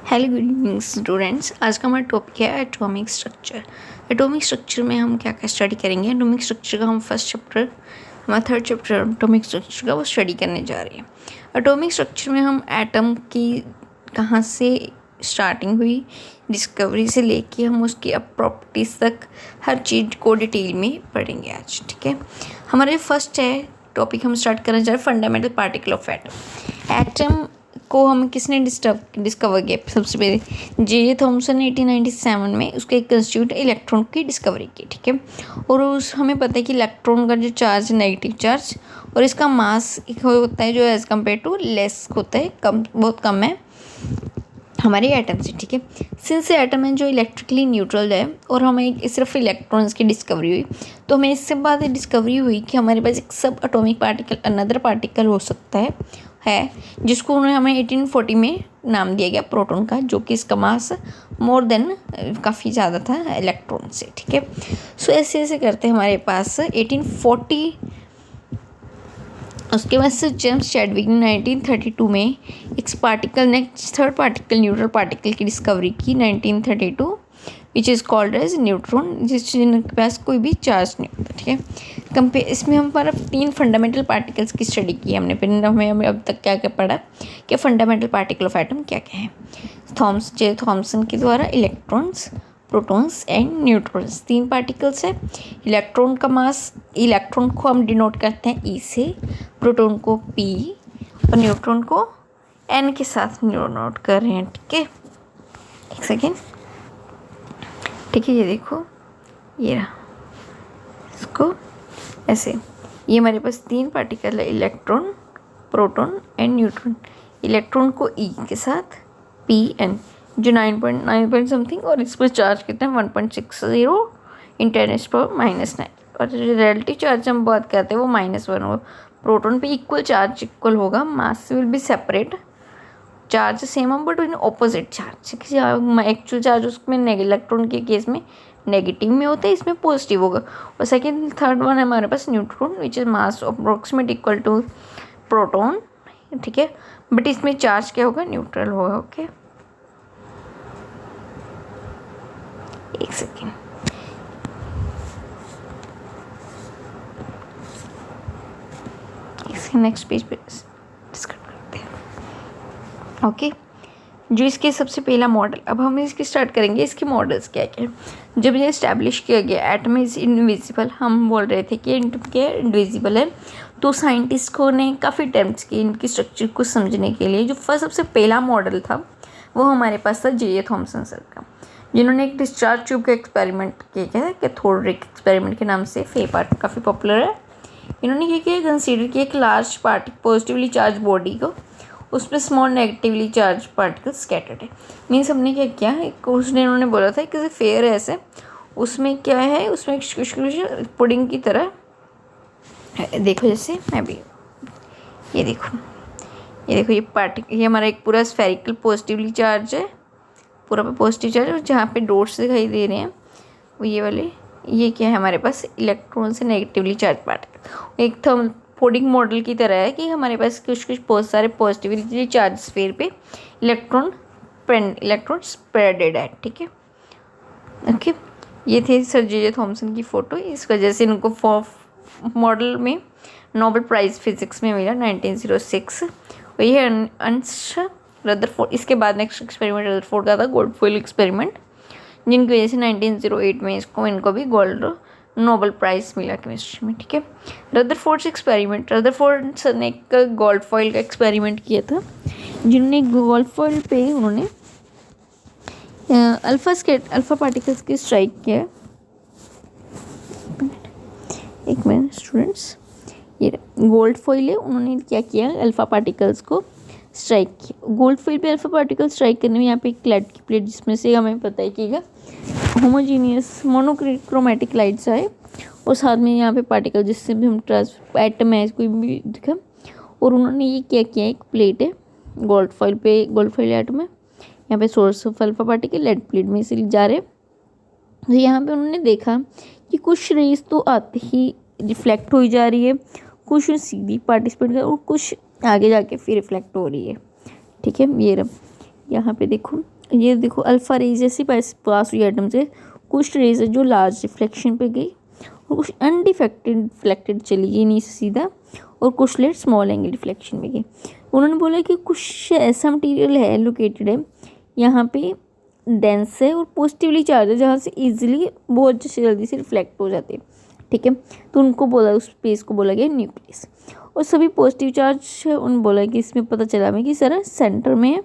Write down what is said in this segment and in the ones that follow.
Hello good evening students. आज का हमारा टॉपिक है एटॉमिक स्ट्रक्चर। एटॉमिक स्ट्रक्चर में हम क्या क्या स्टडी करेंगे। एटॉमिक स्ट्रक्चर का हम फर्स्ट चैप्टर, हमारा थर्ड चैप्टर एटॉमिक स्ट्रक्चर का वो स्टडी करने जा रहे हैं। एटॉमिक स्ट्रक्चर में हम एटम की कहाँ से स्टार्टिंग हुई, डिस्कवरी से लेके हम उसकी अब प्रॉपर्टीज़ तक हर चीज़ को डिटेल में पढ़ेंगे आज। ठीक है, हमारे फर्स्ट है टॉपिक हम स्टार्ट करना चाह रहे हैं fundamental particle of atom. Atom को हम किसने डिस्कवर किया? सबसे पहले जे थॉमसन ने 1897 में उसके एक कंस्टिट्यूट इलेक्ट्रॉन की डिस्कवरी की। ठीक है, और उस हमें पता है कि इलेक्ट्रॉन का जो चार्ज है नेगेटिव चार्ज, और इसका मास होता है जो एज़ कम्पेयर टू लेस होता है, कम, बहुत कम है हमारे एटम से। ठीक है, सिंस एटम है जो इलेक्ट्रिकली न्यूट्रल है और हमें सिर्फ इलेक्ट्रॉन्स की डिस्कवरी हुई, तो हमें इससे बाद डिस्कवरी हुई कि हमारे पास एक सब एटॉमिक पार्टिकल अनदर पार्टिकल हो सकता है जिसको उन्होंने हमें 1840 में नाम दिया गया प्रोटॉन का, जो कि इसका मास मोर देन काफ़ी ज़्यादा था इलेक्ट्रॉन से। ठीक है, सो ऐसे ऐसे करते हमारे पास 1840 उसके बाद से जेम्स चैडविक ने 1932 में एक पार्टिकल ने थर्ड पार्टिकल न्यूट्रल पार्टिकल की डिस्कवरी की 1932, which is called as neutron, जिसके पास कोई भी चार्ज नहीं होता। ठीक है, इसमें हम पर 3 फंडामेंटल पार्टिकल्स की स्टडी की हमने। फिर हमें अब तक क्या क्या पढ़ा कि फंडामेंटल पार्टिकल ऑफ एटम क्या क्या है। जे थॉमसन के द्वारा electrons, protons and neutrons 3 particles है। इलेक्ट्रॉन का मास, इलेक्ट्रॉन को हम डिनोट करते हैं ई से, प्रोटॉन को पी और न्यूट्रॉन को एन के साथ डिनोट कर रहे हैं। ठीक है, एक सेकेंड। ठीक है, ये देखो, ये रहा, इसको ऐसे, ये हमारे पास 3 पार्टिकल है, electron, proton and neutron. Electron को ई के साथ पी एन, जो 9 समथिंग, और इस पर चार्ज कितना है 1.60 × 10⁻⁻⁹ और रिलेटिव चार्ज हम बात करते हैं वो -1 होगा। प्रोटॉन पे इक्वल चार्ज इक्वल होगा, mass will be separate, charge same हम but in opposite charge. Actual charge उसमें इलेक्ट्रॉन के केस में नेगेटिव में होता है, इसमें पॉजिटिव होगा। और सेकेंड थर्ड वन है हमारे पास neutron, which is mass approximate equal to proton. ठीक है, बट इसमें चार्ज क्या होगा, न्यूट्रल होगा। ओके, एक सेकेंड। इसके नेक्स्ट पेज पे डिस्कस करते हैं। ओके, जो इसके सबसे पहला मॉडल, अब हम इसकी स्टार्ट करेंगे। इसके मॉडल्स क्या क्या है। जब ये इस्टेब्लिश किया गया एटम इज इनविजिबल, हम बोल रहे थे कि एटम क्या इनविजिबल है, तो साइंटिस्ट को ने काफ़ी अटेम्प्ट्स किए इनकी स्ट्रक्चर को समझने के लिए। जो सबसे पहला मॉडल था वो हमारे पास था जे थॉमसन सर का, जिन्होंने एक डिस्चार्ज ट्यूब का एक्सपेरिमेंट किया है, कैथोड्रिक एक्सपेरिमेंट के नाम से, फेप आर्ट काफ़ी पॉपुलर है। इन्होंने ये किया, कंसीडर किया एक लार्ज पॉजिटिवली चार्ज बॉडी को, उसमें small negatively charge particle scattered है। मीन्स हमने क्या किया, एक उसने इन्होंने बोला था कि फेयर है ऐसे, उसमें क्या है, उसमें कुछ पुडिंग की तरह देखो, जैसे मैं भी ये देखो, ये पार्टिकल, ये हमारा एक पूरा स्फेरिकल पॉजिटिवली चार्ज है, पूरा पे पॉजिटिव चार्ज, और जहाँ पे डॉट्स दिखाई दे रहे हैं वो ये वाले, ये क्या है हमारे पास इलेक्ट्रॉन से नेगेटिवली चार्ज पार्टिकल। एक थर्मल फोल्डिंग मॉडल की तरह है कि हमारे पास कुछ बहुत सारे पॉजिटिवली चार्ज स्फीयर पे इलेक्ट्रॉन स्प्रेडेड है। ठीक है, ओके, ये थे सर जे थॉमसन की फ़ोटो। इस वजह से इनको मॉडल में नोबेल प्राइज़ फिजिक्स में मिला 1906। और ये अंश रदरफोर्ड, इसके बाद नेक्स्ट एक्सपेरिमेंट रदरफोर्ड का था, गोल्ड फॉइल एक्सपेरिमेंट, जिनकी वजह से 1908 में इनको भी गोल्ड नोबेल प्राइज़ मिला केमिस्ट्री में। ठीक है, रदरफोर्ड एक्सपेरिमेंट, रदरफोर्ड सर ने एक गोल्ड फॉइल का एक्सपेरिमेंट किया था, जिन्होंने गोल्ड फॉइल पे उन्होंने अल्फ़ा पार्टिकल्स की स्ट्राइक किया। एक मिनट स्टूडेंट्स, ये गोल्ड फॉइल है, उन्होंने क्या किया, अल्फ़ा पार्टिकल्स को स्ट्राइक किया। गोल्ड फॉइल पे अल्फ़ा पार्टिकल स्ट्राइक करने में यहाँ पे एक लेड की प्लेट, जिसमें से हमें पता है कि होमोजीनियस मोनोक्रोमैटिक लाइट्स आए, और साथ में यहाँ पे पार्टिकल जिससे भी हम एटम है कोई भी दिखा, और उन्होंने ये क्या किया, एक प्लेट है गोल्ड फॉइल एटम है, यहाँ पे source of alpha particle lead plate में से जा रहे। तो यहाँ पे उन्होंने देखा कि कुछ रेस तो आते ही रिफ्लेक्ट हो जा रही है, कुछ सीधी पार्टिसिपेट और कुछ आगे जाके फिर रिफ्लेक्ट हो रही है। ठीक है, ये यहाँ पे देखो ये देखो अल्फा रेज जैसी पास हुई एटम से, कुछ रेज है जो लार्ज रिफ्लेक्शन पे गई और कुछ अनडिफेक्टेड चली गई नीचे सीधा, और कुछ लेट स्मॉल एंगल डिफ्लेक्शन में गई। उन्होंने बोला कि कुछ ऐसा मटेरियल है लोकेटेड है यहाँ पे, डेंस है और पॉजिटिवली चार्ज है, जहाँ से इजीली बहुत जल्दी से रिफ्लेक्ट हो जाते हैं, ठीक है। तो उनको बोला, उस स्पेस को बोला गया न्यूक्लियस। और सभी पॉजिटिव चार्ज है, उन्होंने बोला कि इसमें पता चला हमें कि सर सेंटर में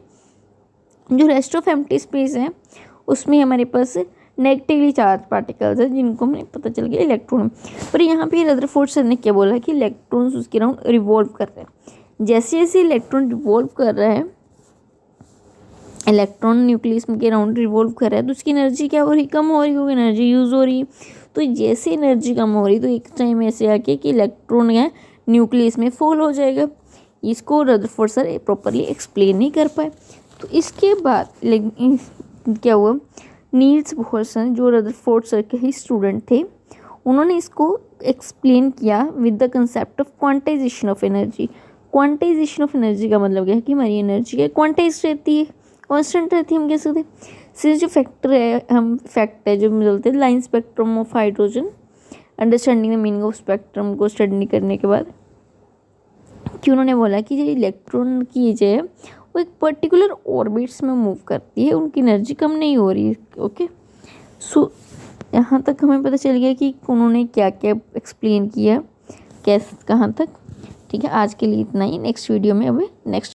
जो रेस्ट ऑफ एम्प्टी स्पेस है उसमें हमारे पास नेगेटिवली चार्ज पार्टिकल्स है, जिनको हमें पता चल गया इलेक्ट्रॉन। पर यहाँ पे रदरफोर्ड सर ने क्या बोला कि इलेक्ट्रॉन्स उसके अराउंड रिवॉल्व कर रहे हैं। जैसे जैसे इलेक्ट्रॉन रिवॉल्व कर रहा है, इलेक्ट्रॉन न्यूक्लियस के अराउंड रिवॉल्व कर रहा है, तो उसकी एनर्जी क्या हो रही, कम हो रही होगी, एनर्जी यूज़ हो रही। तो जैसे एनर्जी कम हो रही तो एक टाइम ऐसे आके कि इलेक्ट्रॉन है न्यूक्लियस में फॉल हो जाएगा। इसको रदरफोर्ड सर प्रॉपरली एक्सप्लेन नहीं कर पाए। तो इसके बाद क्या हुआ, नील्स बोहर सर जो रदरफोर्ड सर के ही स्टूडेंट थे, उन्होंने इसको एक्सप्लेन किया with the concept of quantization of energy. Quantization of energy का मतलब क्या है कि हमारी एनर्जी है क्वांटाइज रहती है, कांस्टेंट रहती है, हम कह सकते हैं। सिर्फ जो फैक्टर है, हम फैक्ट है जो मिलते हैं line spectrum of hydrogen, understanding the meaning of spectrum को स्टडी करने के बाद कि उन्होंने बोला कि जो इलेक्ट्रॉन की जो है वो एक पर्टिकुलर ऑर्बिट्स में मूव करती है, उनकी एनर्जी कम नहीं हो रही है। ओके, सो यहाँ तक हमें पता चल गया कि उन्होंने क्या क्या एक्सप्लेन किया, कैसे कहाँ तक। ठीक है, आज के लिए इतना ही। नेक्स्ट वीडियो में अब नेक्स्ट